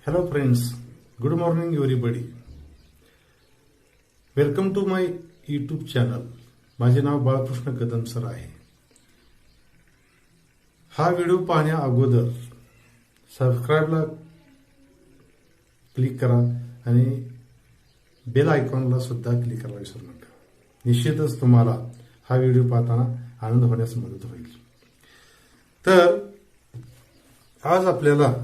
Hello friends, good morning everybody. Welcome to my YouTube channel. माझे नाव Balkrishna Kadam sir आहे. हा व्हिडिओ पाहण्या अगोदर सबस्क्राईबला क्लिक करा आणि बेल आयकॉनला सुद्धा क्लिक करायला विसरू नका. निश्चितच तुम्हाला हा व्हिडिओ पाहताना आनंद होण्यास मदत होईल. तर आज आपल्याला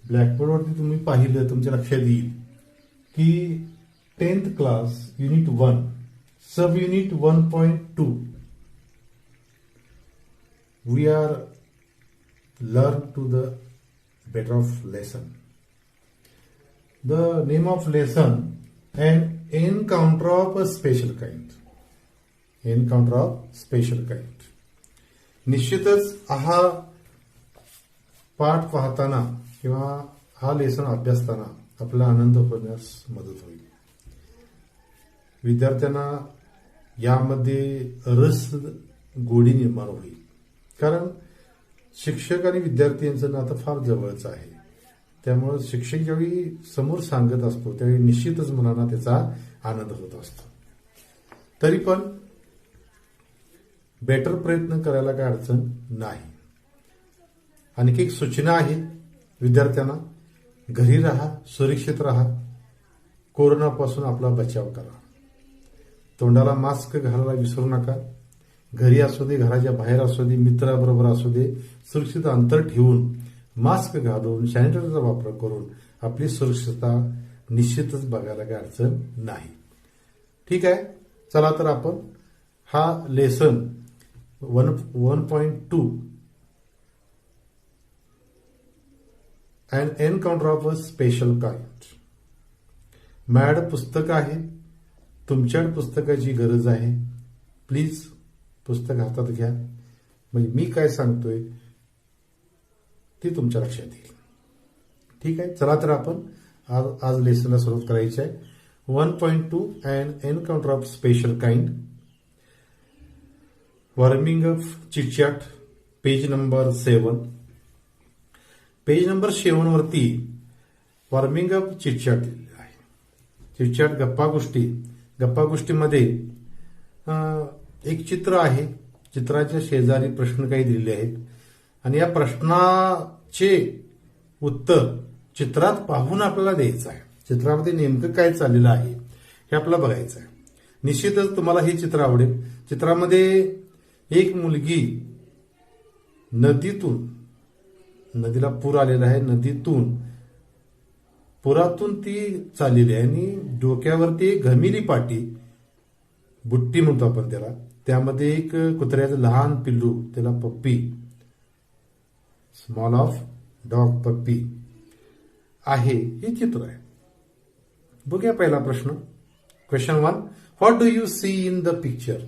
ब्लॅकबोर्डवरती तुम्ही पाहिलं तुमच्या लक्षात येईल की 10th class unit 1 sub unit 1.2 we are learn to the better of lesson. The name of lesson an encounter of a special kind. Encounter of special kind. निश्चितच हा पाठ पाहताना किंवा हा लेसन अभ्यासताना आपला आनंद होण्यास मदत होईल. विद्यार्थ्यांना यामध्ये रस गोडी निर्माण होईल. कारण शिक्षक आणि विद्यार्थी यांचं नातं फार जवळचं आहे. त्यामुळे शिक्षक ज्यावेळी समोर सांगत असतो त्यावेळी निश्चितच मुलांना त्याचा आनंद होत असतो. तरी पण बेटर प्रयत्न करायला काय अडचण नाही. आणखी एक सूचना आहे विद्यार्थ्यांना, घरी राहा, सुरक्षित राहा, कोरोनापासून आपला बचाव करा. तोंडाला मास्क घालायला विसरू नका. घरी असू दे, घराच्या बाहेर असू दे, मित्राबरोबर असू दे, सुरक्षित अंतर ठेवून मास्क घालून सॅनिटायझरचा वापर करून आपली सुरक्षितता निश्चितच बघायला काही अडचण नाही. ठीक आहे, चला तर आपण हा lesson 1.2 and encounter of a special kind. माझ्याकडे पुस्तक आहे, तुमच्याकडे पुस्तकाची गरज आहे. प्लीज पुस्तक हातात घ्या, म्हणजे मी काय सांगतोय ते तुमच्या लक्षात येईल. ठीक आहे, चला तर आपण आज लेसनला सुरुवात करायची आहे. 1.2 and encounter of special kind. Warming up chitchat, page number 7. Page number 7 वरती वॉर्मिंग अप चिटचॅट आहे. चिटचॅट गप्पा गोष्टीमध्ये एक चित्र आहे. चित्राच्या शेजारी प्रश्न काही दिलेले आहेत आणि या प्रश्नाचे उत्तर चित्रात पाहून आपल्याला द्यायचं आहे. चित्रामध्ये नेमकं काय चाललेलं आहे हे आपल्याला बघायचं आहे. निश्चितच तुम्हाला हे चित्र आवडेल. चित्रामध्ये एक मुलगी नदीला पूर आलेला आहे, पुरातून ती चाललेली आहे आणि डोक्यावरती एक घमिली पाटी, बुट्टी म्हणतो आपण त्याला, त्यामध्ये एक कुत्र्याचं लहान पिल्लू, त्याला पप्पी, स्मॉल ऑफ डॉग पप्पी आहे. हे चित्र आहे. बघूया पहिला प्रश्न. Question 1. What do you see in the picture?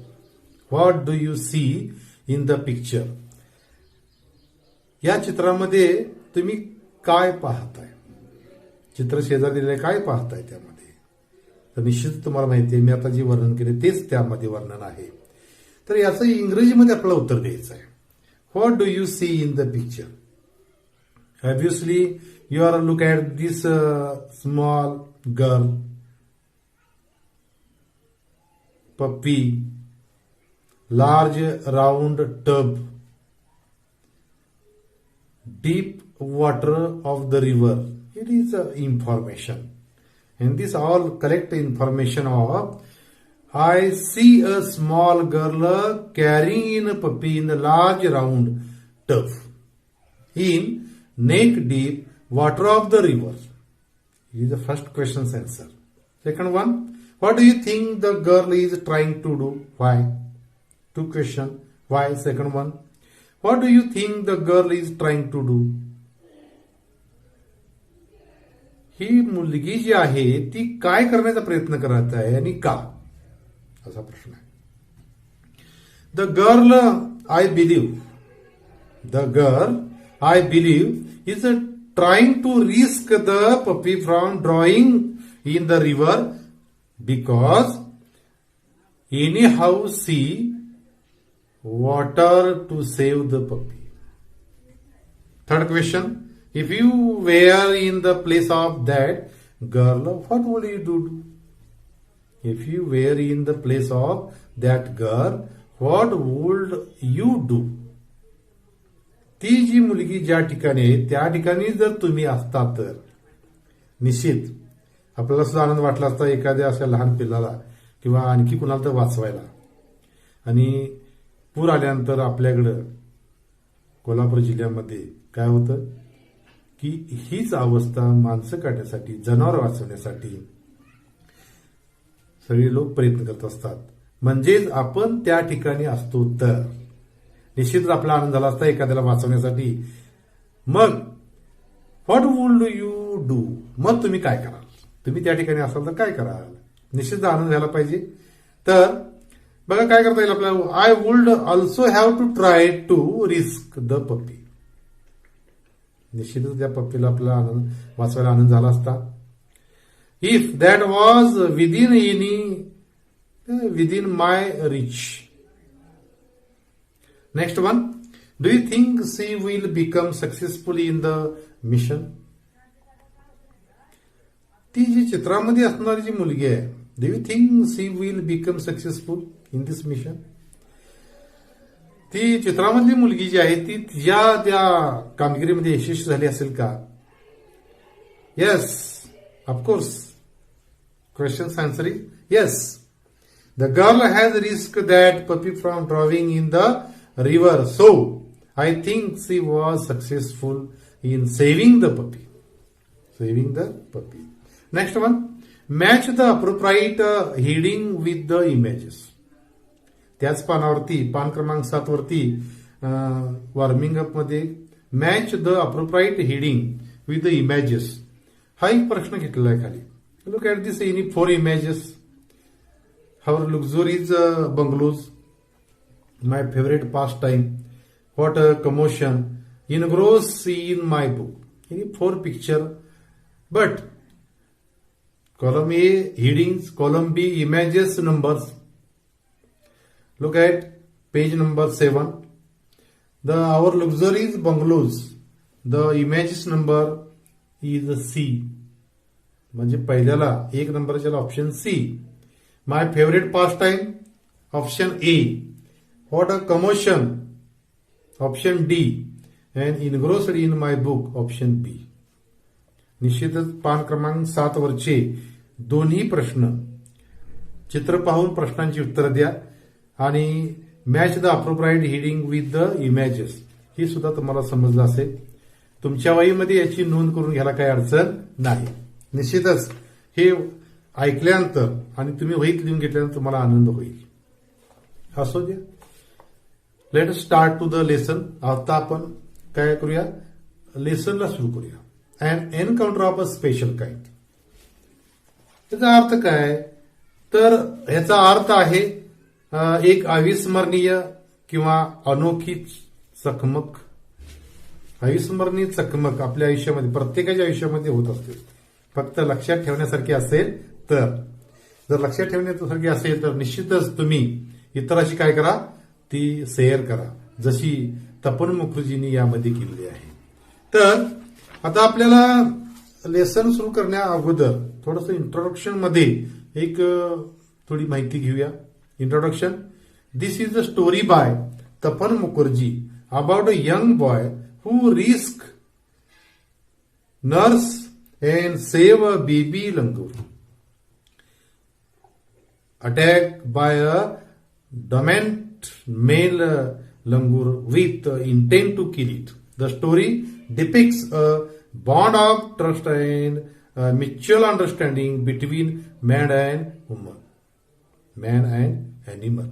What do you see in the picture? या चित्रामध्ये तुम्ही काय पाहताय? चित्र शेजारी दिलेलं काय पाहताय त्यामध्ये? तर निश्चित तुम्हाला माहिती आहे, मी आता जे वर्णन केले तेच त्यामध्ये वर्णन आहे. तर याचं इंग्रजीमध्ये आपल्याला उत्तर द्यायचं आहे. What do you see in the picture? Obviously you are look at this small girl, puppy, large round tub, deep water of the river. It is information, and this all collect information of I see a small girl carrying in a puppy in the large round tub in neck deep water of the river. This is the first question's answer. Second one, what do you think the girl is trying to do? Why? Two question. Why? Second one. What do you think the girl is trying to do? ही मुलगी जी आहे ती काय करण्याचा प्रयत्न करत आहे आणि का, असा प्रश्न आहे. The girl I believe is trying to rescue the puppy from drowning in the river because anyhow see water to save the puppy. Third question, If you were in the place of that girl, what would you do? If you were in the place of that girl, what would you do? ती जी मुलगी ज्या ठिकाणी आहे त्या ठिकाणी जर तुम्ही असता तर निश्चित आपल्याला सुद्धा आनंद वाटला असता एखाद्या अशा लहान पिल्लाला किंवा आणखी कुणाला तर वाचवायला. आणि पूर आल्यानंतर आपल्याकडं कोल्हापूर जिल्ह्यामध्ये काय होतं की हीच अवस्था माणसं काढण्यासाठी, जनावर वाचवण्यासाठी सगळे लोक प्रयत्न करत असतात. म्हणजेच आपण त्या ठिकाणी असतो तर निश्चितच आपला आनंद झाला असता एखाद्याला वाचवण्यासाठी. मग व्हॉट वुड यू डू? मग तुम्ही काय कराल? तुम्ही त्या ठिकाणी असाल तर काय कराल? निश्चित आनंद झाला पाहिजे. तर बघा काय करता येईल आपल्याला. I would also have to try to rescue the puppy. निश्चितच त्या पप्पीला आपला आनंद वाचवायला आनंद झाला असता. If that was within my rich. Next one. Do you think she will become successful in the mission? ती जी चित्रामध्ये असणारी जी मुलगी आहे, do you think she will become successful in this mission? ती चित्रामधली मुलगी जी आहे ती तिच्या त्या कामगिरीमध्ये यशस्वी झाली असेल का? Yes, of course. Question answer is yes. The girl has rescued that puppy from drowning in the river, so I think she was successful in saving the puppy. Saving the puppy. Next one. Match the appropriate heading with the images. त्याच पानावरती, पान क्रमांक 7 वरती warming up मध्ये match the appropriate heading with the images हा एक प्रश्न घेतलेला आहे खाली. Look at this any 4 images. हावर luxuries bungalows, my favourite pastime, what commotion, engrossed in my book. Any 4 picture. But column A headings, column B images, numbers. Look at page number 7. Our luxuries bungalows. The images number is C. म्हणजे पहिल्याला 1 नंबरच्या option C. My favorite pastime option A. What a commotion option D. And engrossed in my book option B. निश्चितच पान क्रमांक 7 वरचे दोन्ही प्रश्न चित्र पाहून प्रश्नांची उत्तर द्या आणि match the appropriate heading with the images ही सुद्धा तुम्हाला समजलं असेल. तुमच्या वहीमध्ये याची नोंद करून घ्यायला काही अडचण नाही. निश्चितच हे ऐकल्यानंतर आणि तुम्ही वहीत लिहून घेतल्यानंतर तुम्हाला आनंद होईल. असू द्या. Let us start to the lesson. आता आपण काय करूया, लेसनला सुरू करूया. And encounter of a special kind. त्याचा अर्थ काय? तर ह्याचा अर्थ आहे एक अविस्मरणीय किंवा अनोखी चकमक. अविस्मरणीय चकमक आपल्या आयुष्यामध्ये, प्रत्येकाच्या आयुष्यामध्ये होत असते. फक्त लक्षात ठेवण्यासारखी असेल तर. जर लक्षात ठेवण्यासारखी असेल तर निश्चितच तुम्ही इतरांशी काय करा, ती शेअर करा, जशी तपन मुखर्जींनी यामध्ये केलेली आहे. तर आता आपल्याला लेसन सुरू करण्या अगोदर थोडस इंट्रोडक्शन मध्ये एक थोडी माहिती घेऊया. Introduction. This is the story by Tapan Mukherjee about a young boy who risk nurse and save a baby langur attack by a dominant male langur with intent to kill it. The story depicts a bond of trust and mutual understanding between man and woman, man and animal,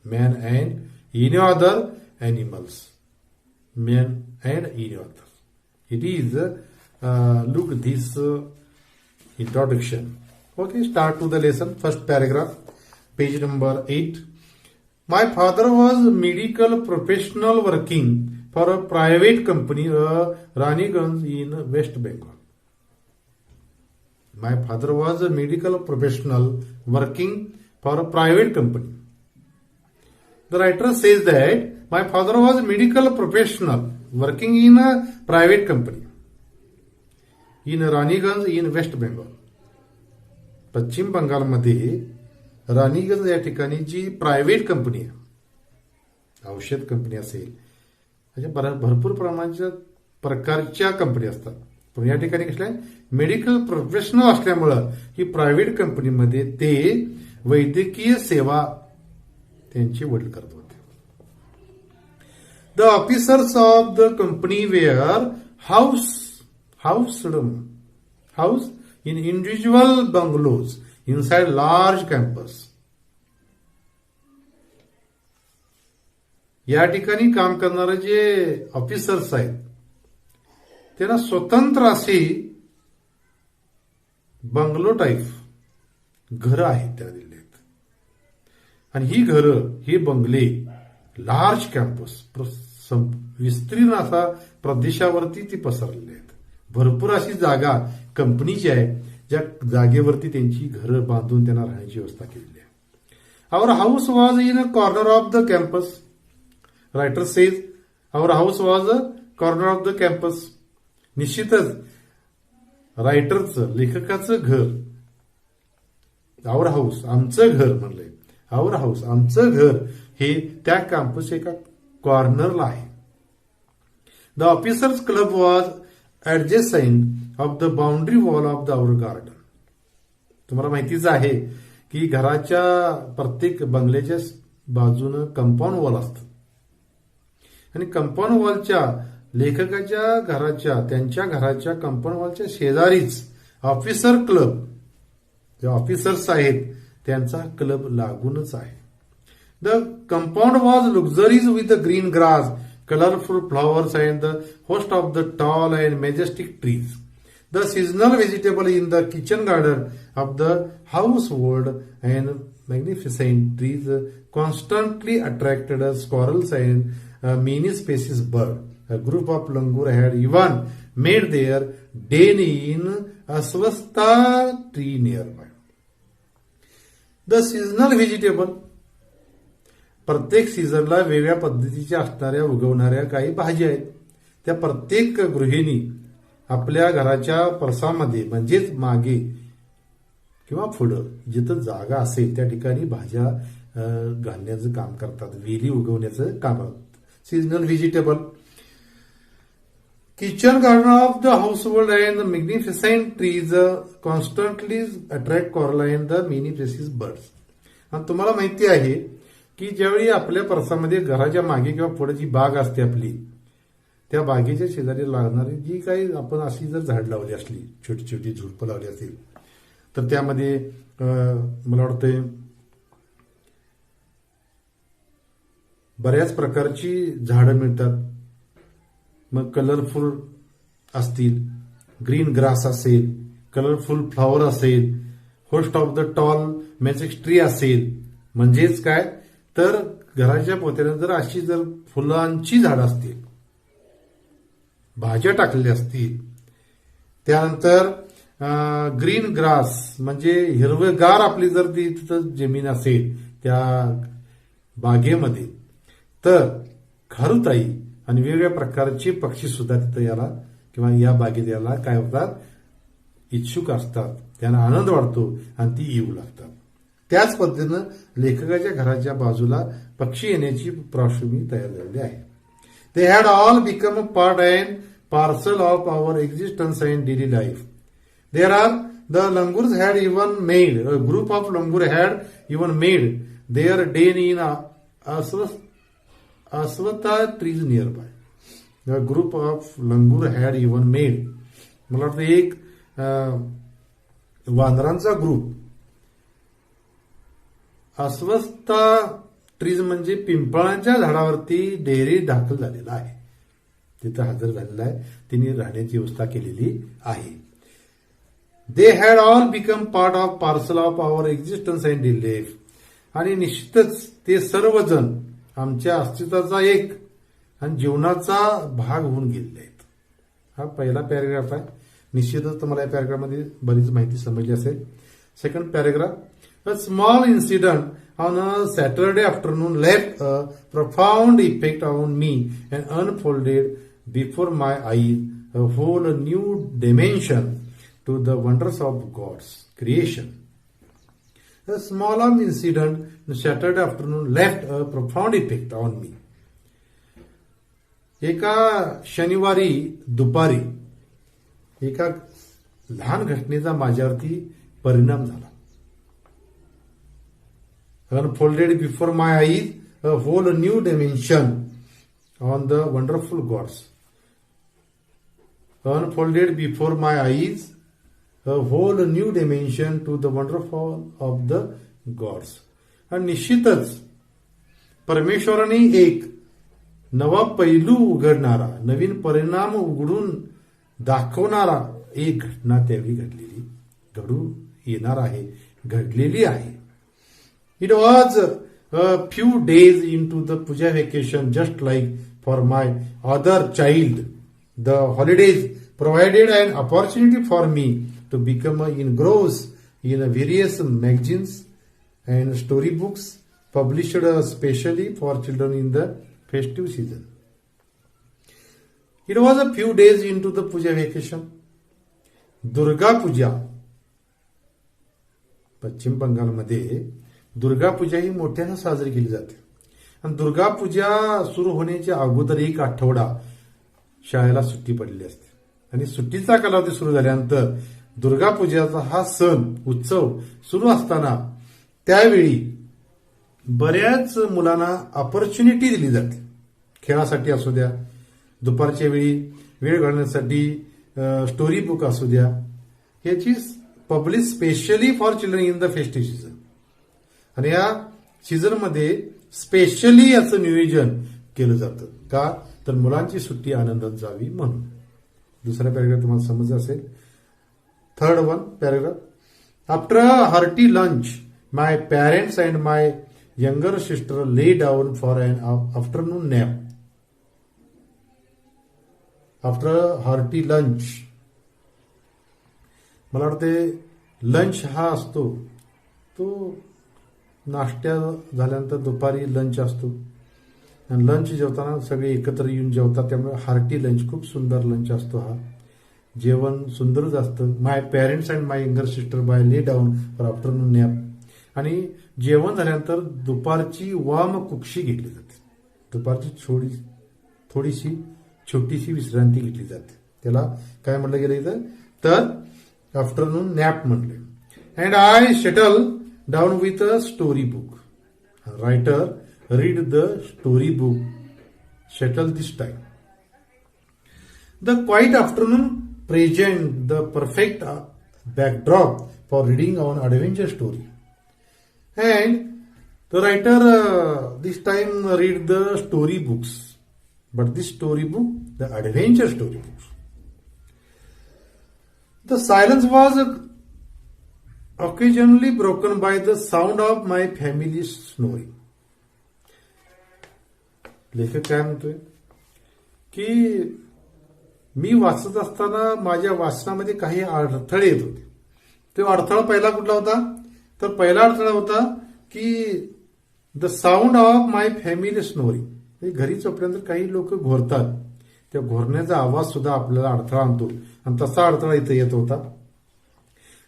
man and any other animals, man and any other. It is look this introduction. Okay, start to the lesson. First paragraph, page number 8. My father was a medical professional working for a private company, Raniganj in West Bengal. My father was a medical professional working for a private company. The writer says that my father was a medical professional working in a private company. In Raniganj in West Bengal. पश्चिम बंगालमध्ये रानीगंज या ठिकाणी जी private company आहे, औषध company असेल, म्हणजे भरपूर प्रकारच्या कंपनी असतात, पण या ठिकाणी कसं आहे, मेडिकल प्रोफेशनल असल्यामुळं ही प्रायव्हेट कंपनीमध्ये ते वैद्यकीय सेवा त्यांची वडील करत होते. The officers of the company were housed in individual bungalows inside large campus. या ठिकाणी काम करणारे जे ऑफिसर्स आहेत त्यांना स्वतंत्र अशी बंगलो टाईप घरं आहेत त्या दिल्लीत. आणि ही घरं, ही बंगले लार्ज कॅम्पस, विस्तीर्ण असा प्रदेशावरती ती पसरलेली आहेत. भरपूर अशी जागा कंपनीची आहे, ज्या जागेवरती त्यांची घरं बांधून त्यांना राहण्याची व्यवस्था केलेली आहे. Our house was in a corner of the campus. Writer says our house was a corner of the campus. निश्चितच रायटरचं, लेखकाचं घर, आवर हाऊस आमचं घर म्हणलंय, आवर हाऊस आमचं घर हे त्या कॅम्पस एका कॉर्नरला आहे. The officers club was adjacent of the boundary wall of the our garden. तुम्हाला माहितीच आहे की घराच्या प्रत्येक बंगल्याच्या बाजूनं कंपाऊंड वॉल असतं आणि कंपाऊंड वॉलच्या लेखकाच्या घराच्या, त्यांच्या घराच्या कंपाऊंड वॉलच्या शेजारीच ऑफिसर क्लब, जे ऑफिसर्स आहेत त्यांचा क्लब लागूनच आहे. The compound was luxuries with the green grass, colorful flowers and the host of the tall and majestic trees. The seasonal vegetable in the kitchen garden of the household and magnificent trees constantly attracted squirrels and many species bird. A group of langur had even made their den in Aswastha tree nearby. The seasonal vegetable, प्रत्येक सीझनला वेगळ्या पद्धतीच्या असणाऱ्या, उगवणाऱ्या काही भाज्या आहेत. त्या प्रत्येक गृहिणी आपल्या घराच्या परसामध्ये, म्हणजेच मागे किंवा पुढं जिथं जागा असेल त्या ठिकाणी भाज्या घालण्याचं काम करतात, वेली उगवण्याचं काम करतात. Seasonal vegetable. Kitchen garden of the household and magnificent trees constantly attract coral and the many places birds. आणि तुम्हाला माहिती आहे की ज्यावेळी आपल्या परसामध्ये घराच्या मागे किंवा पुढे जी बाग असते आपली, त्या बागेच्या शेजारी लागणारी जी काही आपण अशी जर झाड लावली असली, छोटी छोटी झुडपं लावली असतील, तर त्यामध्ये मला वाटतं बऱ्याच प्रकारची झाडं मिळतात. मग कलरफुल असतील, ग्रीन ग्रास असेल, कलरफुल फ्लॉवर असेल, host of the tall magic tree असेल. म्हणजेच काय तर घराच्या पोत्याने जर अशी जर फुलांची झाडं असतील, भाज्या टाकलेल्या असतील, त्यानंतर ग्रीन ग्रास म्हणजे हिरवेगार आपली जर ती तिथं जमीन असेल त्या बागेमध्ये, तर खारुताई आणि वेगवेगळ्या प्रकारचे पक्षी सुद्धा तिथं याला किंवा या बागेत याला काय होतात, इच्छुक असतात, त्यांना आनंद वाटतो आणि ती येऊ लागतात. त्याच पद्धतीनं लेखकाच्या घराच्या बाजूला पक्षी येण्याची पार्श्वभूमी तयार झालेली आहे. They had all become a part and parcel of our existence and daily life. There are the langurs had even made, a group of langur had even made their den in ashwatha trees nearby. The group of langur had even made, मला वाटतं एक वानरांचा group अस्वस्था trees म्हणजे पिंपळाच्या झाडावरती डेरे दाखल झालेला आहे, तिथं हजर झालेला आहे, तिने राहण्याची व्यवस्था केलेली आहे. They had all become part of parcel of our existence and daily life. आणि निश्चितच ते सर्वजण आमच्या अस्तित्वाचा एक आणि जीवनाचा भाग होऊन गेलेले आहेत. हा पहिला पॅरेग्राफ आहे. निश्चितच तुम्हाला या पॅरेग्राफमध्ये बरीच माहिती समजली असेल. Second paragraph. A small incident on a Saturday afternoon left a profound effect on me and unfolded before my eyes a whole new dimension to the wonders of God's creation. A small incident on Saturday afternoon left a profound effect on me. एका शनिवारी दुपारी एका लहान घटनेचा माझ्यावरती परिणाम झाला. Unfolded before my eyes a whole new dimension on the wonderful gods. Unfolded before my eyes a whole new dimension to the wonderful of the gods. आणि निश्चितच परमेश्वराने एक नवा पैलू उघडणारा, नवीन परिणाम उघडून दाखवणारा एक घटना त्यावेळी घडून येणार आहे, घडलेली आहे. It was a few days into the Puja vacation, just like for my other child. The holidays provided an opportunity for me to become engrossed in various magazines and storybooks published specially for children in the festive season. It was a few days into the Puja vacation. Durga Puja, पश्चिम बंगालमध्ये दुर्गा पूजा ही मोठ्यानं साजरी केली जाते. आणि दुर्गा पूजा सुरू होण्याच्या अगोदर एक आठवडा शाळेला सुट्टी पडलेली असते. आणि सुट्टीचा कालावधी सुरू झाल्यानंतर दुर्गा पूजेचा हा सण उत्सव सुरू असताना त्यावेळी बऱ्याच मुलांना ऑपॉर्च्युनिटी दिली जाते. खेळासाठी असू द्या, दुपारच्या वेळी वेळ घालण्यासाठी स्टोरी बुक असू द्या, याची publish specially for children in the festive season. आणि या सीझनमध्ये स्पेशली याचं नियोजन केलं जातं. का तर मुलांची सुट्टी आनंदात जावी म्हणून. दुसरा पॅराग्राफ तुम्हाला समजलं असेल. Third one paragraph. After a hearty lunch my parents and my younger sister lay down for an afternoon nap. After a hearty lunch, मला वाटते लंच हा असतो तो नाश्त्या झाल्यानंतर दुपारी लंच असतो. आणि लंच जेवताना सगळे एकत्र येऊन जेवतात, त्यामुळे हार्टी लंच, खूप सुंदर लंच असतो हा. जेवण सुंदरच असतं. My parents and my younger sister by lay down for afternoon nap. आणि जेवण झाल्यानंतर दुपारची वाम कुक्षी घेतली जाते. दुपारची थोडीशी छोटीशी विश्रांती घेतली जाते. त्याला काय म्हटलं गेलं इथं तर आफ्टरनून नॅप म्हटले. And I settle down with a story book. Writer read the story book. Settle this time. The quite afternoon present the perfect backdrop for reading on adventure story. And the writer this time read the story books. But this story book, the adventure story books. The silence was occasionally broken by the sound of my family snoring. लेखक काय म्हणतोय की मी वाचत असताना माझ्या वाचनामध्ये काही अडथळे येत होते. तो अडथळा पहिला कुठला होता तर पहिला अडथळा होता की the sound of my family snoring. घरी झोपल्यानंतर काही लोक घोरतात, त्या घोरण्याचा आवाज सुद्धा आपल्याला अडथळा आणतो आणि तसा अडथळा इथे येत होता.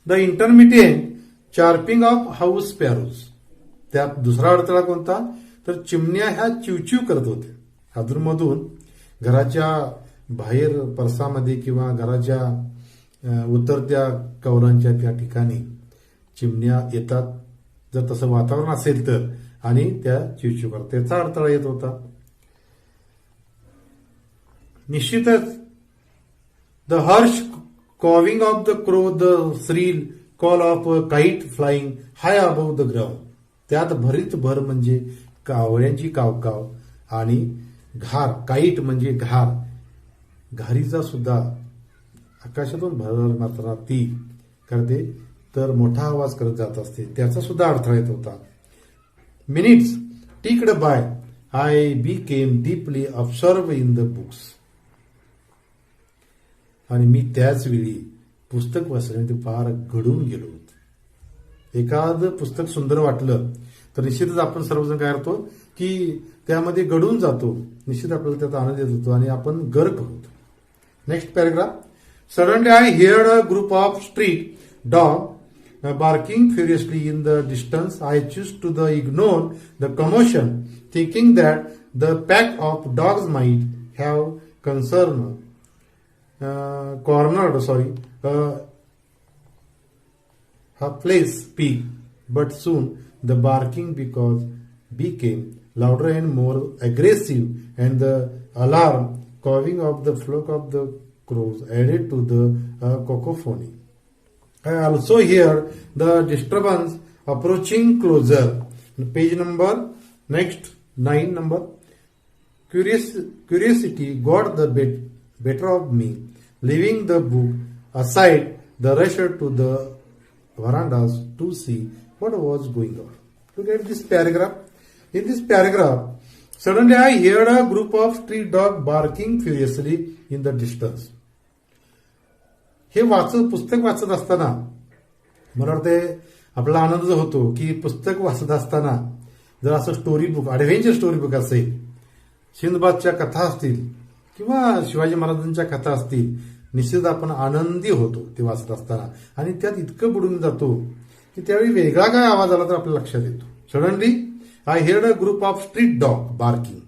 The intermediate chirping of house sparrows. त्यात दुसरा अडथळा कोणता तर चिमण्या ह्या चिवचिव करत होत्या. अधूनमधून घराच्या बाहेर परसामध्ये किंवा घराच्या उतरत्या कौलांच्या त्या ठिकाणी चिमण्या येतात, जर तसं वातावरण असेल तर, आणि त्या चिवचिव करतात. त्याचा अडथळा येत होता. निश्चितच the harsh cawing of the crow, the shrill call of kite flying high above the ground. त्यात भरीत भर म्हणजे कावळ्यांची कावकाव आणि घार, काईट म्हणजे घार, घारीचा सुद्धा आकाशातून भर मात्र ती करते तर मोठा आवाज करत जात असते, त्याचा सुद्धा अडथळा येत होता. Minutes ticked by I became deeply observe in the books. आणि मी त्याच वेळी पुस्तक वाचण्यामध्ये फार घडून गेलो होतो. एखादं पुस्तक सुंदर वाटलं तर निश्चितच आपण सर्वजण काय करतो की त्यामध्ये गडून जातो. निश्चित आपल्याला त्याचा आनंद येत होतो आणि आपण गर्क होतो. Next paragraph. Suddenly I heard a group of street dogs barking furiously in the distance. I chose to ignore the commotion, thinking that the pack of dogs might have cornered, a place pig. But soon the barking became louder and more aggressive, and the alarm cawing of the flock of the crows added to the cacophony. I also hear the disturbance approaching closer. Page number, next 9 number. Curiosity got the better of me. Leaving the book aside, the rushed to the verandas to see what was going on. Look at this paragraph. In this paragraph, suddenly I heard a group of street dogs barking furiously in the distance. हे पुस्तक वाचत असताना मला वाटते आपला आनंद जो होतो की पुस्तक वाचत असताना जर असं story book, adventure story book असेल, सिंदबादच्या कथा असतील किंवा शिवाजी महाराजांच्या कथा असतील, निश्चित आपण आनंदी होतो ते वाचत असताना आणि त्यात इतकं बुडून जातो की त्यावेळी वेगळा काय आवाज आला तर आपल्या लक्षात येतो. Suddenly I heard a group of street dog barking,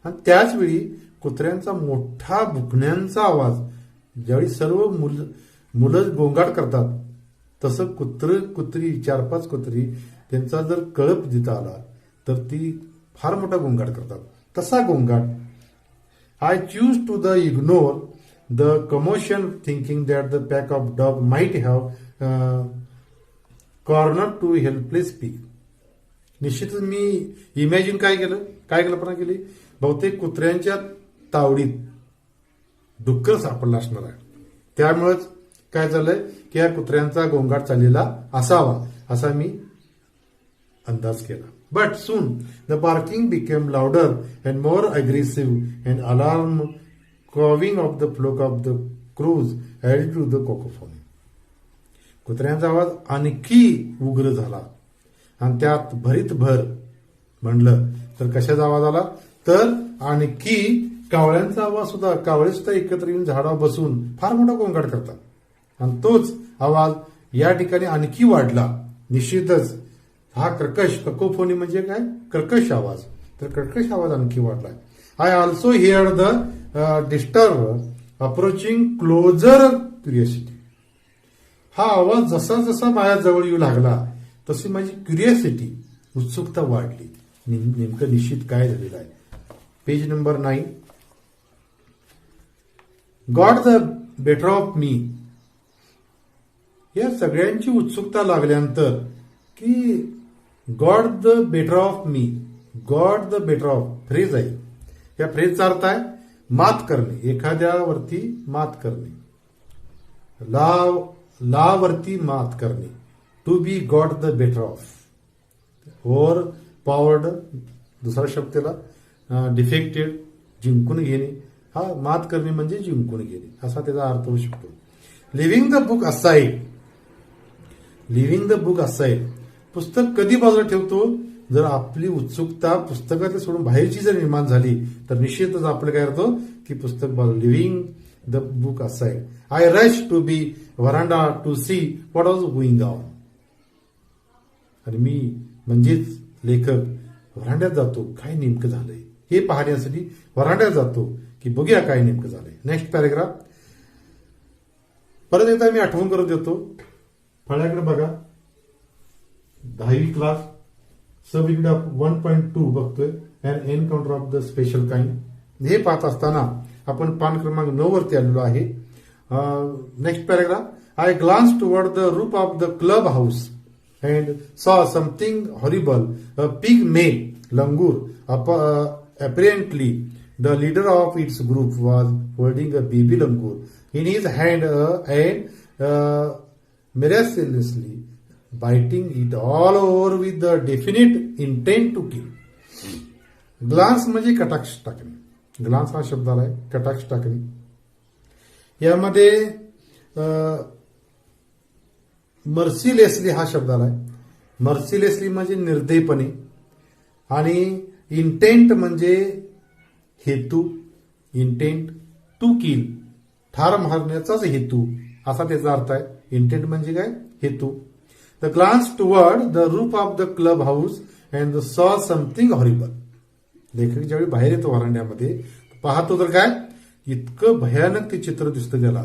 आणि त्याच वेळी कुत्र्यांचा मोठा भुकण्यांचा आवाज. ज्यावेळी सर्व मुलं गोंगाट करतात तसं कुत्री 4-5 कुत्री त्यांचा जर कळप जिथं आला तर ती फार मोठा गोंगाट करतात. तसा गोंगाट. I choose to ignore the commotion, thinking that the pack of dog might have corner to helpless peak. निश्चितच मी इमॅजिन काय कल्पना केली, बहुतेक कुत्र्यांच्या तावडीत डुक्कर सापडला असणार आहे. त्यामुळेच काय झालंय की या कुत्र्यांचा गोंगाट चाललेला असावा असा मी अंदाज केला. But soon the barking became louder and more aggressive and alarm cawing of the flock of the crows add to the cacophony. कुत्र्यांचा आवाज आणखी उग्र झाला आणि त्यात भरीत भर म्हणलं तर कशाचा आवाज आला तर आणखी कावळ्यांचा आवाज सुद्धा. कावळे सुद्धा एकत्र येऊन झाडावर बसून फार मोठा गोंगाट करतात आणि तोच आवाज या ठिकाणी आणखी वाढला. निश्चितच हा ककोफोनी म्हणजे काय, कर्कश आवाज. तर कर्कश आवाज आणखी वाढला. I also hear the disturb approaching closer curiosity. हा आवाज जसा जसा माझ्या जवळ येऊ लागला तशी माझी क्युरियोसिटी, उत्सुकता वाढली. नेमकं निश्चित काय झालेलं आहे. Page number 9. Got the better of me. या सगळ्यांची उत्सुकता लागल्यानंतर की God the better of me, God the better of phrase आहे. या फ्रेजचा अर्थ आहे मात करणे, एखाद्यावरती मात करणे, लावरती मात करणे. To be got the better of, overpowered दुसरा शब्द त्याला डिफेक्टेड, जिंकून घेणे. हा मात करणे म्हणजे जिंकून घेणे असा त्याचा अर्थ होऊ शकतो. Living the book aside, living the book aside. पुस्तक कधी बाजूला ठेवतो, जर आपली उत्सुकता पुस्तकातले सोडून बाहेरची जर निर्माण झाली तर निश्चितच आपलं काय होतो की पुस्तक बाजूला. Leaving the book aside. I rush to be veranda to see what was going on. आणि मी म्हणजेच लेखक व्हरांड्यात जातो, काय नेमकं झालंय हे पाहण्यासाठी व्हरांड्यात जातो की बघूया काय नेमकं झालंय. नेक्स्ट पॅरेग्राफ परत एकदा मी आठवण करून देतो. फळ्याकडे बघा, 10वी क्लास सब युनिट 1.2 बघतोय, and encounter of the special kind. हे पाहत असताना आपण पान क्रमांक 9 वरती आलेलो आहे. Next paragraph. I glance toward the roof of the club house and saw something horrible. A pig male, langur, apparently the leader of its group, was holding a baby langur in his hand and mercilessly biting it all over with the definite intent to kill. Glance म्हणजे कटाक्ष टाकणे. Glance हा शब्द आलाय, कटाक्ष टाकणे. यामध्ये मर्सिलेसली हा शब्द आलाय. मर्सिलेसली म्हणजे निर्दयपणे, आणि इंटेंट म्हणजे हेतू, इंटेंट टू किल ठार मारण्याचाच हेतू असा त्याचा अर्थ आहे. इंटेंट म्हणजे काय? हेतू. The glance toward the roof of the club house and the saw something horrible. लेखक ज्यावेळी बाहेर येतो वरांड्यामध्ये पाहतो तर काय इतकं भयानक ते चित्र दिसतं त्याला.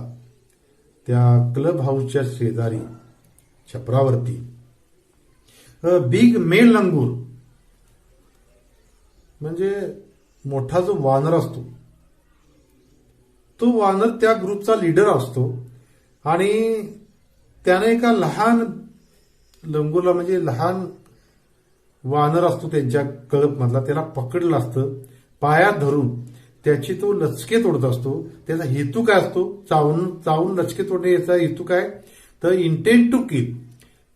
त्या क्लब हाऊसच्या शेजारी छपरावरती बिग मेल लंगूर म्हणजे मोठा जो वानर असतो तो वानर त्या ग्रुपचा लीडर असतो आणि त्याने एका लहान लंगूरला म्हणजे लहान वानर असतो त्यांच्या कळप मधला त्याला पकडलं असतं पायात धरून त्याची तो लचके तोडत असतो. त्याचा हेतू काय असतो? चावून लचके तोडणे याचा हेतू काय? तर इंटेंट टू किल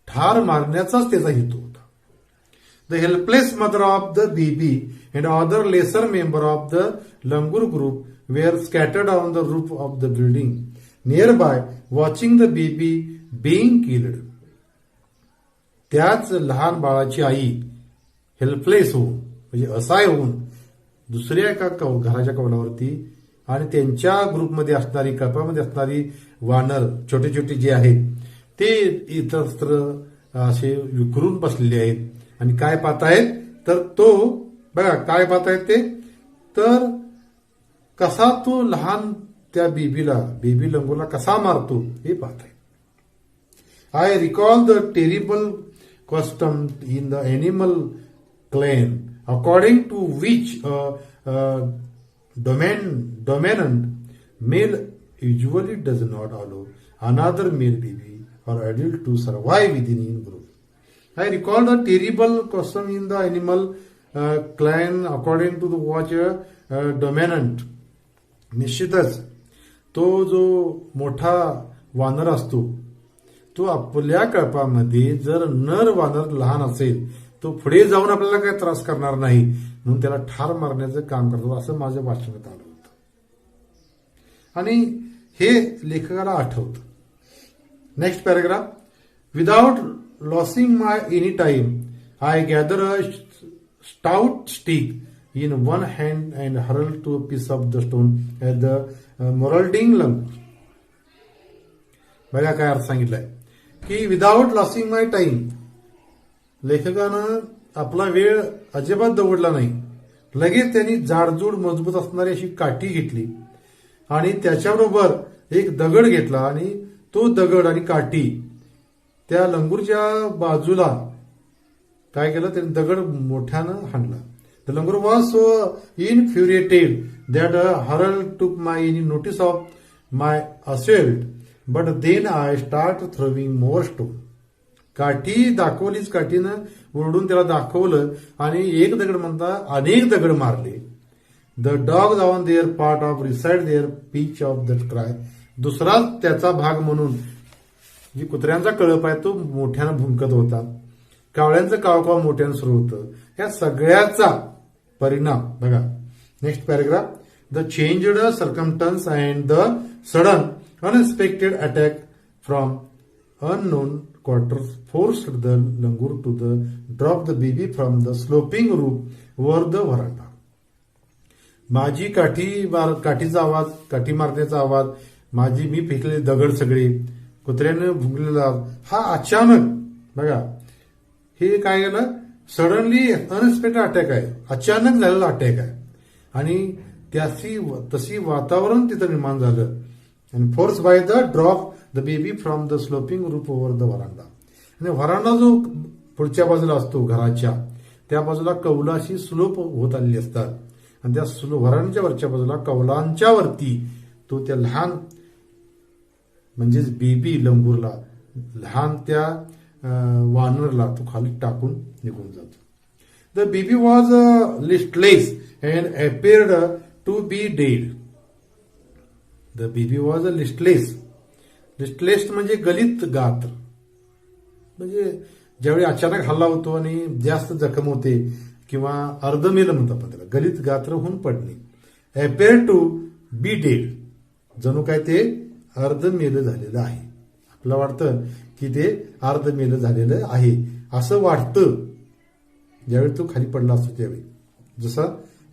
ठार मारण्याचाच त्याचा हेतू होता. The helpless mother of the baby and other lesser member of the langur group were scattered on the roof of the building nearby watching the baby being killed. त्याच लहान बाळाची आई helpless होऊन म्हणजे असहाय होऊन दुसऱ्या एका घराच्या कवलावरती आणि त्यांच्या ग्रुपमध्ये असणारी कळपामध्ये असणारी वानर छोटे छोटे जे आहेत ते इतरत्र असे विखरून बसलेले आहेत आणि काय पाहतायत तर तो बघा काय पाहतायत ते तर कसा तो लहान त्या बेबी लंगूरला कसा मारतो हे पाहताय. I recall the terrible custom in the animal clan according to which dominant male usually does not allow another male baby or adult to survive within in group. I recall the terrible custom in the animal clan according to the watch dominant. निश्चितच तो जो मोठा वानर असतो तो आपल्या कळपामध्ये जर नर वानर लहान असेल तो पुढे जाऊन आपल्याला काही त्रास करणार नाही म्हणून त्याला ठार मारण्याचं काम करतो असं माझं वाचनात आलं होतं आणि हे लेखकाला आठवतं. Next paragraph. Without losing my any time I gather a stout stick in one hand and hurled to a piece of the stone at the marauding langur. बघा काय अर्थ सांगितलाय की विदाउट लॉसिंग माय टाइम लेखकानं आपला वेळ अजिबात दवडला नाही. लगेच त्यांनी जाडजूड मजबूत असणारी अशी काठी घेतली आणि त्याच्याबरोबर एक दगड घेतला आणि तो दगड आणि काठी त्या लंगूरच्या बाजूला काय केलं त्यांनी दगड मोठ्यानं हाणला. The langur was so infuriated that हरल took my notice of my assault but then I start throwing more stone. काठी दाखवलीच काठीनं ओरडून त्याला दाखवलं आणि एक दगड म्हणता अनेक दगड मारले. The dog on their part of reside their pitch of the cry. दुसराच त्याचा भाग म्हणून जी कुत्र्यांचा कळप आहे तो मोठ्यानं भुंकत होता. कावळ्यांचं कावकाव मोठ्यानं सुरू होतं. या सगळ्याचा परिणाम बघा. Next paragraph. The changed circumstance and the sudden unexpected attack from unknown quarters forced the langur to drop the baby from the sloping roof over the veranda. माझी काठीचा आवाज काठी मारण्याचा आवाज माझी मी फेकलेले दगड सगळे कुत्र्याने भुंकलेला हा अचानक बघा हे काय झालं सडनली अनएक्सपेक्टेड अटॅक आहे. अचानक झालेला अटॅक आहे आणि तशी वातावरण तिथं निर्माण झालं. And forced by the drop the baby from the sloping roof over the veranda. आणि व्हरांडा जो पुढच्या बाजूला असतो घराच्या त्या बाजूला कौला अशी स्लोप होत आलेली असतात आणि त्या व्हरांच्या वरच्या बाजूला कौलांच्या वरती तो त्या लहान म्हणजेच बेबी लंगूरला लहान त्या वानरला तो खाली टाकून निघून जातो. The baby was listless and appeared to be dead. The baby was a listless. Listless म्हणजे गलित गात्र म्हणजे ज्यावेळी अचानक हल्ला होतो आणि जास्त जखम होते किंवा अर्धमेल म्हणतात आपण त्याला गलित गात्र होऊन पडणे. अपेअर टू बी डेड जणू काय ते अर्धमेल झालेलं आहे. आपलं वाटतं की ते अर्धमेल झालेलं आहे असं वाटतं ज्यावेळी तो खाली पडला असतो त्यावेळी. जसा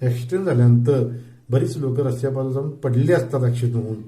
ऍक्सिडेंट झाल्यानंतर बरीच लोक रस्त्या बाजूला जाऊन पडलेली असतात ऍक्सिडेंट होऊन